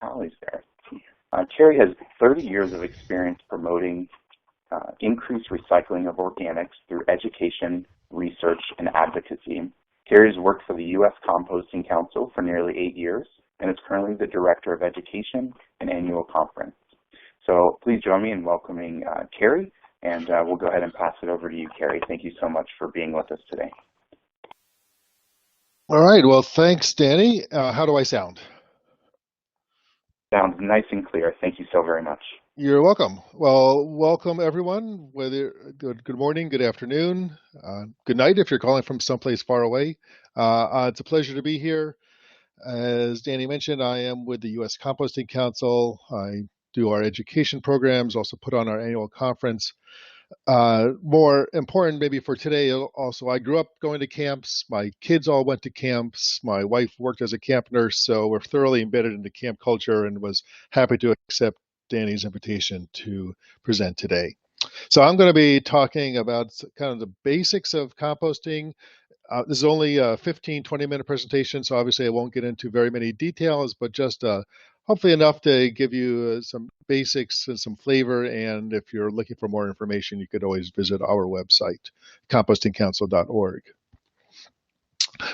Allie's there. Carrie has 30 years of experience promoting increased recycling of organics through education, research, and advocacy. Carrie has worked for the US Composting Council for nearly 8 years and is currently the Director of Education and Annual Conference. So please join me in welcoming Carrie, and we'll go ahead and pass it over to you, Carrie. Thank you so much for being with us today. All right. Well, thanks, Danny. How do I sound? Sounds nice and clear. Thank you so very much. You're welcome. Well, welcome everyone. Whether good morning, good afternoon, good night if you're calling from someplace far away. It's a pleasure to be here. As Danny mentioned, I am with the US Composting Council. I do our education programs, also put on our annual conference. More important maybe for today, also, I grew up going to camps. My kids all went to camps. My wife worked as a camp nurse, so we're thoroughly embedded into camp culture and was happy to accept Danny's invitation to present today. So I'm going to be talking about kind of the basics of composting. This is only a 15, 20-minute presentation, so obviously I won't get into very many details, but just hopefully enough to give you some basics and some flavor. And if you're looking for more information, you could always visit our website, compostingcouncil.org.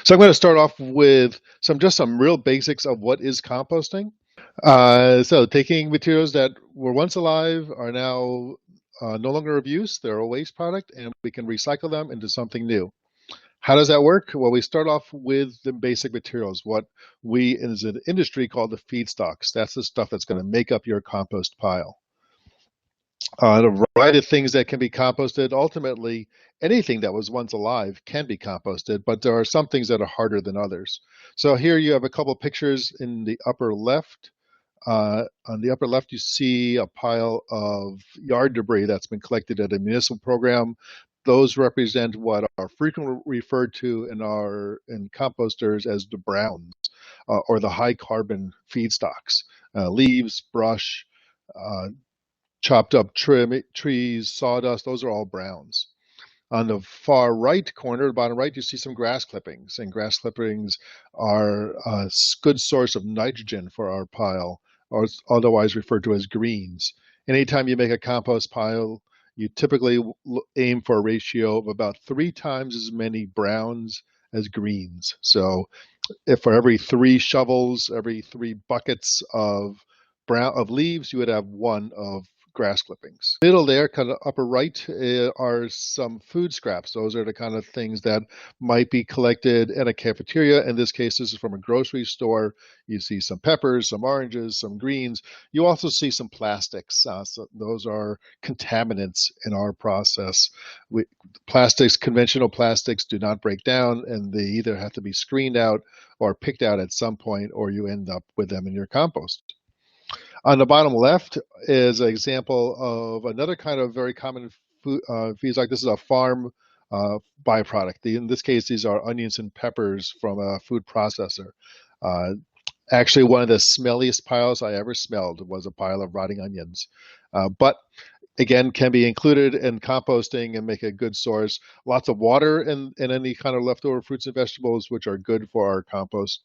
So I'm going to start off with some real basics of what is composting. So taking materials that were once alive are now no longer of use. They're a waste product, and we can recycle them into something new. How does that work? Well, we start off with the basic materials, what we as an industry call the feedstocks. That's the stuff that's going to make up your compost pile. A variety of things that can be composted. Ultimately, anything that was once alive can be composted, but there are some things that are harder than others. So here you have a couple pictures in the upper left. On the upper left, you see a pile of yard debris that's been collected at a municipal program. Those represent what are frequently referred to in composters as the browns, or the high carbon feedstocks. Leaves, brush, chopped up trees, sawdust, those are all browns. On the far right corner, the bottom right, you see some grass clippings, and grass clippings are a good source of nitrogen for our pile, or otherwise referred to as greens. Anytime you make a compost pile, you typically aim for a ratio of about 3 times as many browns as greens. So if for every 3 shovels, every 3 buckets of leaves, you would have 1 of grass clippings. Middle there, kind of upper right, are some food scraps. Those are the kind of things that might be collected in a cafeteria. In this case, this is from a grocery store. You see some peppers, some oranges, some greens. You also see some plastics. So those are contaminants in our process. Conventional plastics do not break down, and they either have to be screened out or picked out at some point, or you end up with them in your compost. On the bottom left is an example of another kind of very common feedstock. This is a farm byproduct. In this case, these are onions and peppers from a food processor. Actually, one of the smelliest piles I ever smelled was a pile of rotting onions. But again, can be included in composting and make a good source. Lots of water in any kind of leftover fruits and vegetables, which are good for our compost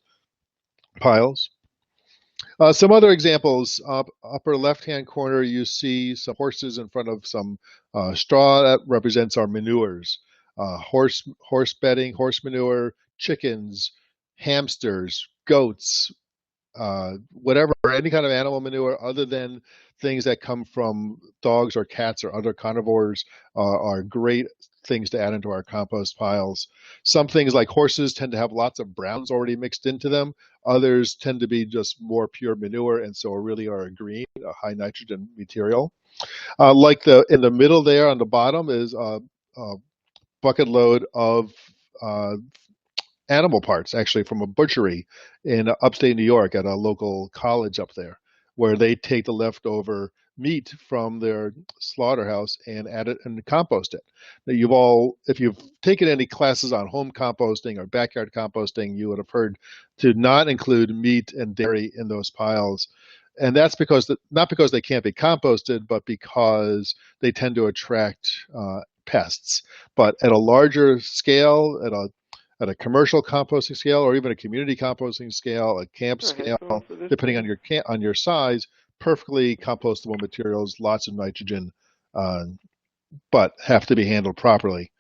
piles. Some other examples, upper left-hand corner, you see some horses in front of some straw. That represents our manures. Horse bedding, horse manure, chickens, hamsters, goats, whatever, any kind of animal manure other than things that come from dogs or cats or other carnivores are great things to add into our compost piles. Some things like horses tend to have lots of browns already mixed into them. Others tend to be just more pure manure, and so really are a green, a high nitrogen material. Like in the middle there on the bottom is a bucket load of animal parts, actually from a butchery in upstate New York at a local college up there, where they take the leftover meat from their slaughterhouse and add it and compost it. Now if you've taken any classes on home composting or backyard composting, you would have heard to not include meat and dairy in those piles. And that's not because they can't be composted, but because they tend to attract pests. But at a larger scale, at a at a commercial composting scale or even a community composting scale, a camp scale, depending on your size, perfectly compostable materials, lots of nitrogen, uh, but have to be handled properly.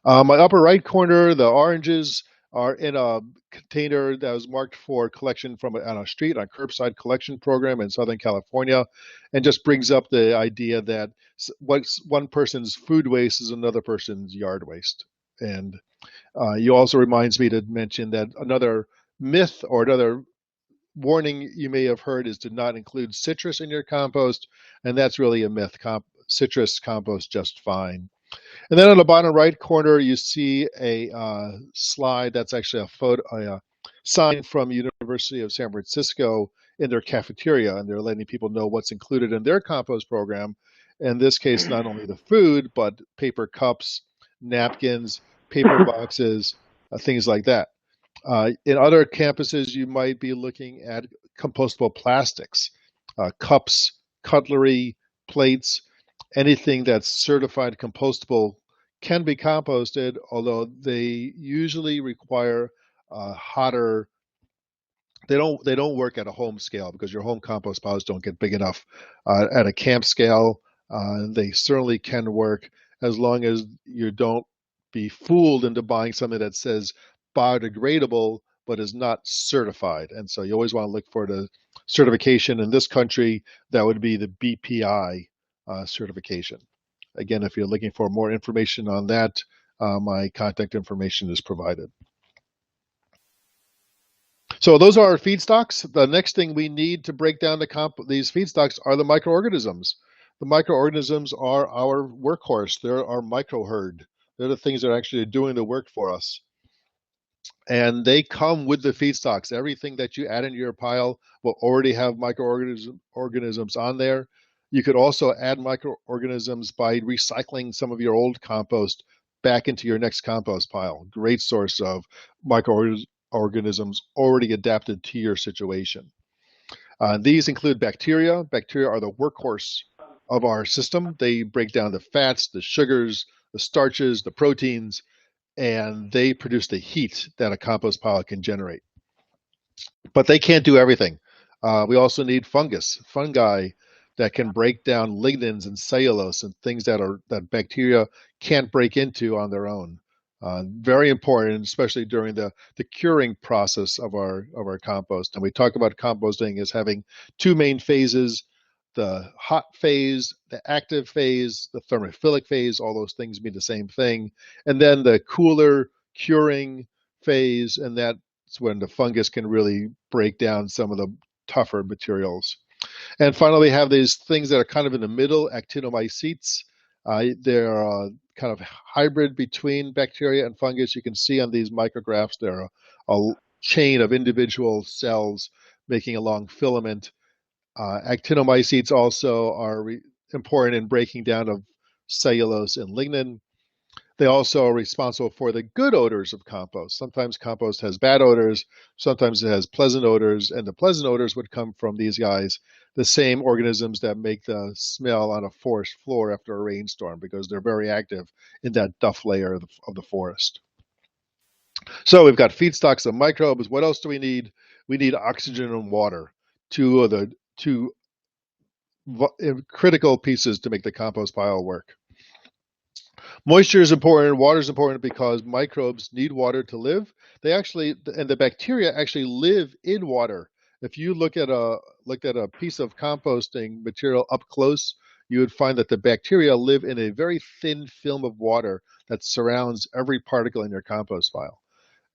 My upper right corner, the oranges are in a container that was marked for collection from on a street, on a curbside collection program in Southern California, and just brings up the idea that what's one person's food waste is another person's yard waste. And you also reminds me to mention that another myth or another warning you may have heard is to not include citrus in your compost, and that's really a myth. Citrus compost just fine. And then on the bottom right corner, you see a slide that's actually a photo, a sign from University of San Francisco in their cafeteria, and they're letting people know what's included in their compost program. In this case, not only the food, but paper cups, napkins, paper boxes, things like that. In other campuses, you might be looking at compostable plastics, cups, cutlery, plates, anything that's certified compostable can be composted, although they usually require hotter. They don't work at a home scale because your home compost piles don't get big enough. At a camp scale, they certainly can work as long as you don't be fooled into buying something that says biodegradable but is not certified. And so you always want to look for the certification. In this country, that would be the BPI certification. Again, if you're looking for more information on that, my contact information is provided. So those are our feedstocks. The next thing we need to break down these feedstocks are the microorganisms. The microorganisms are our workhorse. They're our microherd. They're the things that are actually doing the work for us. And they come with the feedstocks. Everything that you add into your pile will already have microorganisms on there. You could also add microorganisms by recycling some of your old compost back into your next compost pile. Great source of microorganisms already adapted to your situation. These include bacteria. Bacteria are the workhorse of our system. They break down the fats, the sugars, the starches, the proteins, and they produce the heat that a compost pile can generate. But they can't do everything. We also need fungi that can break down lignins and cellulose and things that bacteria can't break into on their own. Very important, especially during the curing process of our compost. And we talk about composting as having two main phases: the hot phase, the active phase, the thermophilic phase. All those things mean the same thing. And then the cooler curing phase, and that's when the fungus can really break down some of the tougher materials. And finally, we have these things that are kind of in the middle, actinomycetes. They're kind of hybrid between bacteria and fungus. You can see on these micrographs there are a chain of individual cells making a long filament. Actinomycetes also are important in breaking down of cellulose and lignin. They also are responsible for the good odors of compost. Sometimes compost has bad odors, sometimes it has pleasant odors, and the pleasant odors would come from these guys, the same organisms that make the smell on a forest floor after a rainstorm, because they're very active in that duff layer of the forest. So we've got feedstocks of microbes. What else do we need? We need oxygen and water, two critical pieces to make the compost pile work. Moisture is important. Water is important because microbes need water to live. And the bacteria actually live in water. If you looked at a piece of composting material up close, you would find that the bacteria live in a very thin film of water that surrounds every particle in your compost pile.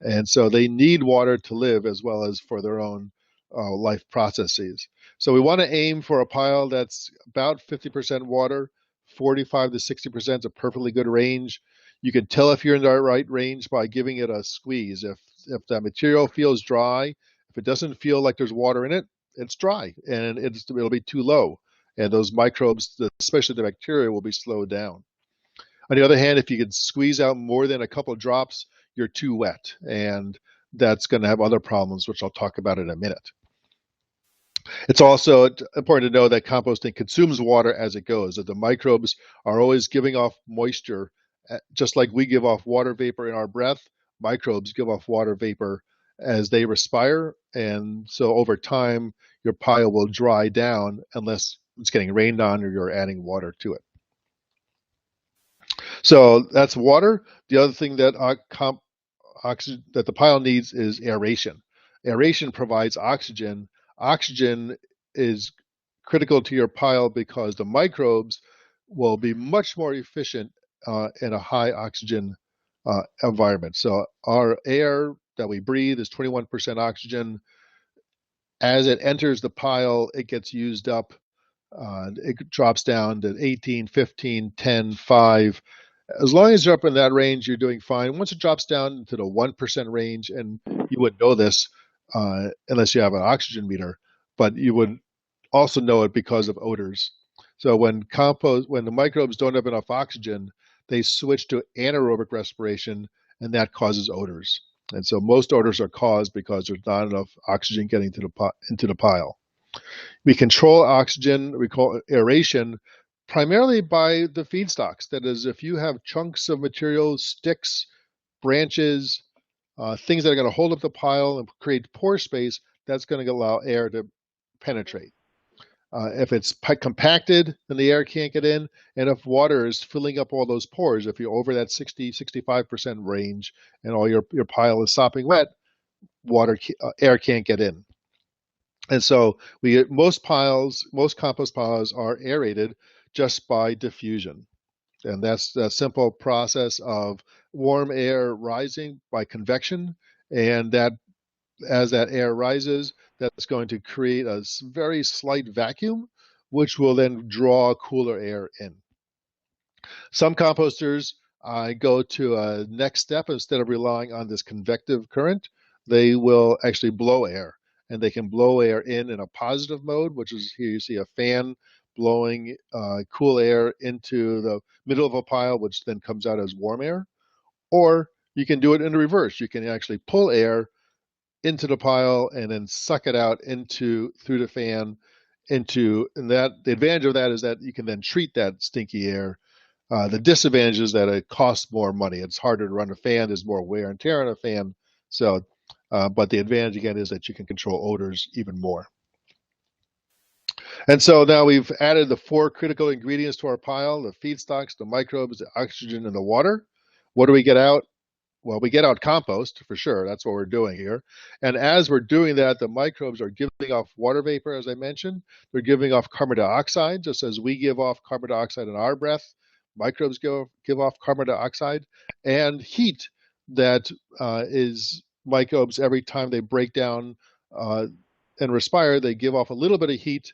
And so they need water to live as well as for their own life processes. So we want to aim for a pile that's about 50% water. 45 to 60% is a perfectly good range. You can tell if you're in the right range by giving it a squeeze. If the material feels dry, if it doesn't feel like there's water in it, it's dry and it'll be too low. And those microbes, especially the bacteria, will be slowed down. On the other hand, if you can squeeze out more than a couple of drops, you're too wet. And that's going to have other problems, which I'll talk about in a minute. It's also important to know that composting consumes water as it goes, that the microbes are always giving off moisture, just like we give off water vapor in our breath. microbes give off water vapor as they respire, and so over time your pile will dry down unless it's getting rained on or you're adding water to it. So that's water. The other thing that oxygen that the pile needs is aeration. Aeration provides oxygen. Oxygen is critical to your pile because the microbes will be much more efficient in a high oxygen environment. So our air that we breathe is 21% oxygen. As it enters the pile, it gets used up. It drops down to 18, 15, 10, 5. As long as you're up in that range, you're doing fine. Once it drops down into the 1% range, and you wouldn't know this unless you have an oxygen meter, but you would also know it because of odors. So when the microbes don't have enough oxygen, they switch to anaerobic respiration, and that causes odors. And so most odors are caused because there's not enough oxygen getting into the pile. We control oxygen, we call aeration, primarily by the feedstocks. That is, if you have chunks of material, sticks, branches, things that are going to hold up the pile and create pore space, that's going to allow air to penetrate. If it's compacted, then the air can't get in. And if water is filling up all those pores, if you're over that 60, 65% range and all your pile is sopping wet, air can't get in. And so most compost piles are aerated just by diffusion. And that's the simple process of warm air rising by convection. And that as that air rises, that's going to create a very slight vacuum, which will then draw cooler air in. Some composters go to a next step. Instead of relying on this convective current, they will actually blow air. And they can blow air in a positive mode, which is here you see a fan blowing cool air into the middle of a pile, which then comes out as warm air. Or you can do it in the reverse. You can actually pull air into the pile and then suck it out through the fan and that the advantage of that is that you can then treat that stinky air. The disadvantage is that it costs more money. It's harder to run a fan. There's more wear and tear on a fan. So, but the advantage again is that you can control odors even more. And so now we've added the 4 critical ingredients to our pile: the feedstocks, the microbes, the oxygen, and the water. What do we get out? Well, we get out compost for sure. That's what we're doing here. And as we're doing that, the microbes are giving off water vapor, as I mentioned. They're giving off carbon dioxide, just as we give off carbon dioxide in our breath. Microbes give off carbon dioxide and heat that is microbes every time they break down and respire, they give off a little bit of heat.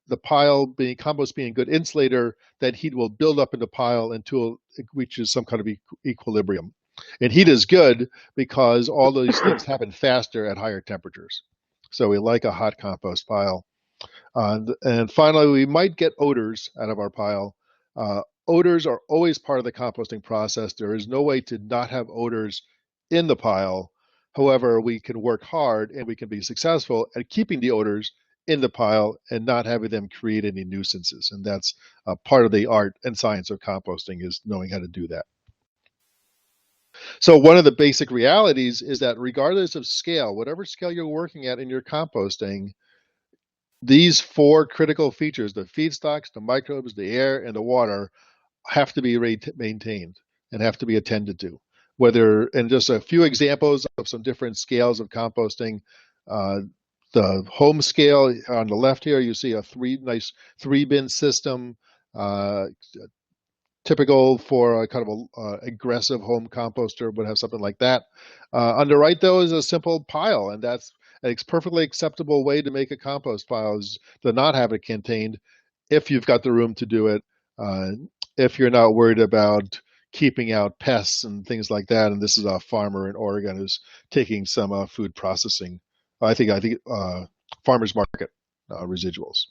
The compost being a good insulator, that heat will build up in the pile until it reaches some kind of equilibrium. And heat is good because all these things happen faster at higher temperatures. So we like a hot compost pile. And finally, we might get odors out of our pile. Odors are always part of the composting process. There is no way to not have odors in the pile. However, we can work hard and we can be successful at keeping the odors in the pile and not having them create any nuisances. And that's part of the art and science of composting, is knowing how to do that. So one of the basic realities is that regardless of scale, whatever scale you're working at in your composting, these 4 critical features, the feedstocks, the microbes, the air, and the water, have to be maintained and have to be attended to. And just a few examples of some different scales of composting. The home scale on the left here, you see a nice 3-bin system. Typical for a kind of aggressive home composter would have something like that. On the right, though, is a simple pile, and that's a perfectly acceptable way to make a compost pile, is to not have it contained if you've got the room to do it, if you're not worried about keeping out pests and things like that. And this is a farmer in Oregon who's taking some food processing, I think farmers market residuals.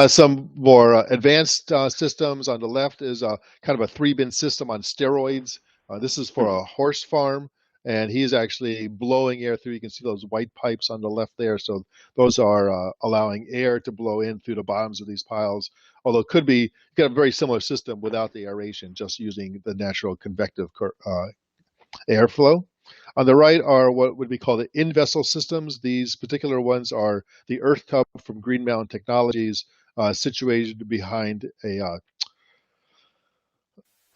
Some more advanced systems on the left is kind of a 3-bin system on steroids. This is for a horse farm, and he's actually blowing air through. You can see those white pipes on the left there. So those are allowing air to blow in through the bottoms of these piles. Although it could be, you got a very similar system without the aeration, just using the natural convective airflow. On the right are what would be called the in-vessel systems. These particular ones are the earth tub from Green Mountain Technologies, situated behind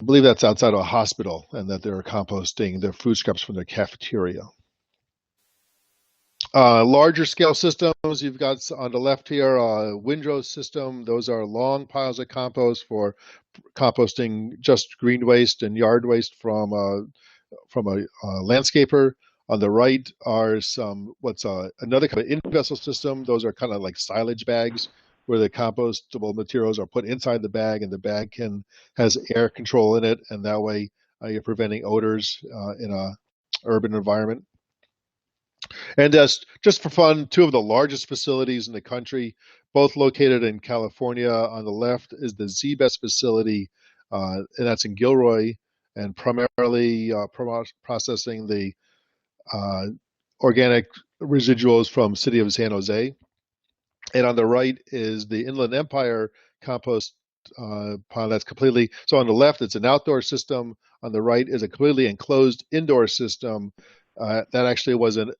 I believe that's outside of a hospital, and that they're composting their food scraps from their cafeteria. Larger scale systems, you've got on the left here a windrow system. Those are long piles of compost for composting just green waste and yard waste from a landscaper. On the right are some another kind of in-vessel system. Those are kind of like silage bags where the compostable materials are put inside the bag, and the bag has air control in it, and that way you're preventing odors in a urban environment. And just for fun, two of the largest facilities in the country, both located in California. On the left is the ZBEST facility, and that's in Gilroy, and primarily processing the organic residuals from city of San Jose. And on the right is the Inland Empire compost pond that's completely, so on the left it's an outdoor system, on the right is a completely enclosed indoor system that actually was an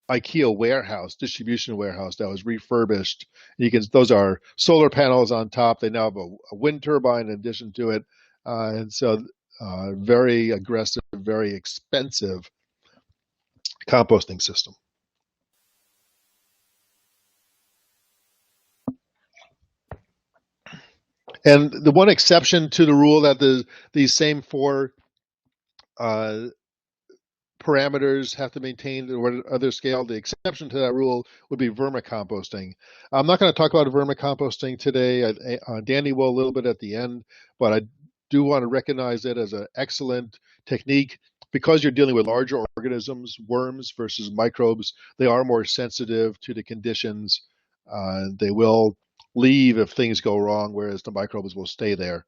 IKEA warehouse, distribution warehouse that was refurbished. Those are solar panels on top. They now have a wind turbine in addition to it. And so very aggressive, very expensive composting system. And the one exception to the rule that these same four parameters have to maintain or other scale, the exception to that rule would be vermicomposting. I'm not going to talk about vermicomposting today. Danny will a little bit at the end, but I do want to recognize it as an excellent technique. Because you're dealing with larger organisms, worms versus microbes, they are more sensitive to the conditions. They will leave if things go wrong, whereas the microbes will stay there.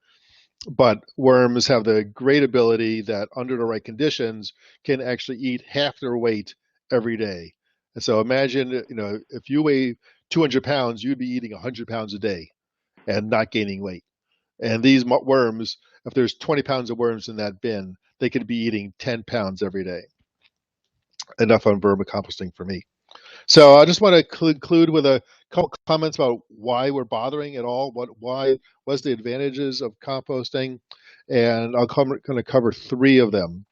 But worms have the great ability that under the right conditions can actually eat half their weight every day. And so imagine, if you weigh 200 pounds, you'd be eating 100 pounds a day and not gaining weight. And these worms, if there's 20 pounds of worms in that bin, they could be eating 10 pounds every day. Enough on vermicomposting for me. So I just want to conclude with a couple comments about why we're bothering at all, what's the advantages of composting, and I'm going to cover three of them.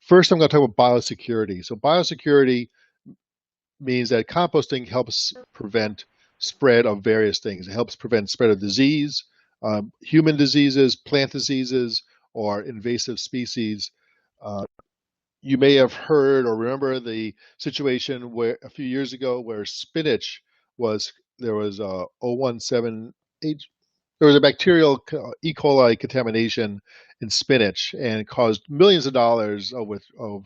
First, I'm going to talk about biosecurity. So biosecurity means that composting helps prevent spread of various things. It helps prevent spread of disease, human diseases, plant diseases, or invasive species. You may have heard or remember the situation where a few years ago where spinach there was a 017H, there was a bacterial E. coli contamination in spinach and caused millions of dollars of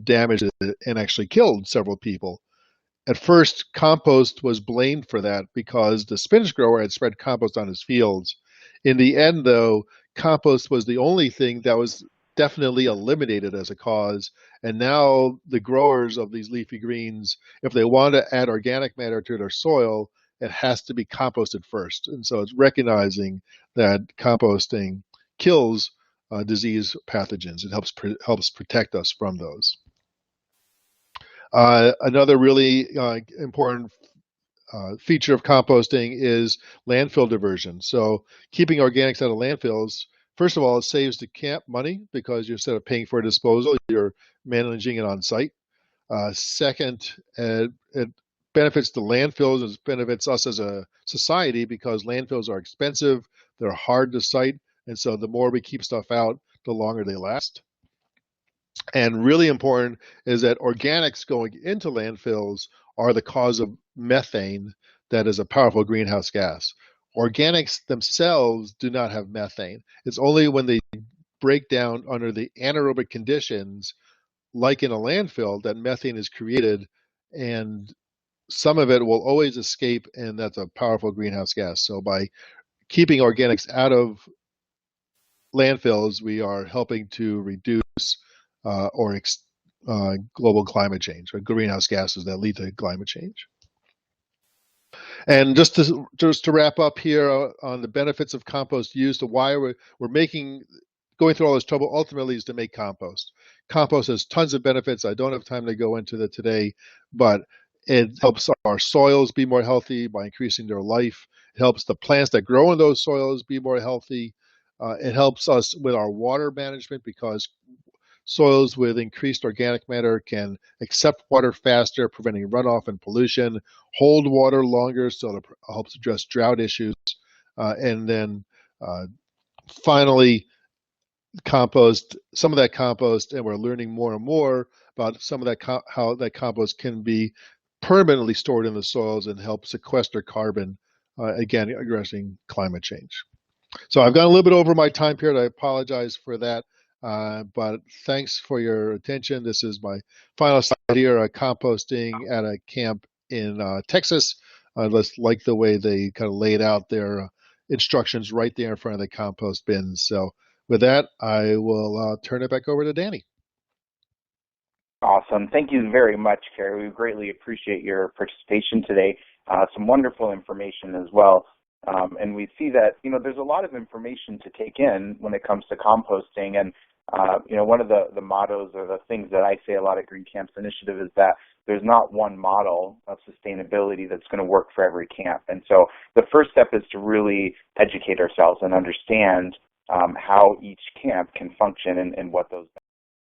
damage and actually killed several people. At first, compost was blamed for that because the spinach grower had spread compost on his fields. In the end, though, compost was the only thing that was definitely eliminated as a cause. And now the growers of these leafy greens, if they want to add organic matter to their soil, it has to be composted first. And so it's recognizing that composting kills disease pathogens. It helps protect us from those. Another really important feature of composting is landfill diversion. So keeping organics out of landfills, first of all, it saves the camp money because instead of paying for disposal, you're managing it on site. Second, it benefits the landfills and it benefits us as a society because landfills are expensive, they're hard to site, and so the more we keep stuff out, the longer they last. And really important is that organics going into landfills are the cause of methane, that is a powerful greenhouse gas. Organics themselves do not have methane. It's only when they break down under the anaerobic conditions, like in a landfill, that methane is created, and some of it will always escape, and that's a powerful greenhouse gas. So by keeping organics out of landfills, we are helping to reduce global climate change, or greenhouse gases that lead to climate change. And just to wrap up here on the benefits of compost use, to why we're going through all this trouble ultimately is to make compost. Compost has tons of benefits. I don't have time to go into that today, but it helps our soils be more healthy by increasing their life. It helps the plants that grow in those soils be more healthy. It helps us with our water management because soils with increased organic matter can accept water faster, preventing runoff and pollution, hold water longer, so it helps address drought issues. And then finally, compost, some of that compost, and we're learning more and more about some of that, how that compost can be permanently stored in the soils and help sequester carbon, again, addressing climate change. So I've gone a little bit over my time period. I apologize for that. But thanks for your attention. This is my final slide here, composting at a camp in Texas. I just like the way they kind of laid out their instructions right there in front of the compost bins. So with that, I will turn it back over to Danny. Awesome. Thank you very much, Carrie. We greatly appreciate your participation today. Some wonderful information as well. And we see that, there's a lot of information to take in when it comes to composting. And, one of the mottos or the things that I say a lot at Green Camps Initiative is that there's not one model of sustainability that's going to work for every camp. And so the first step is to really educate ourselves and understand how each camp can function and what those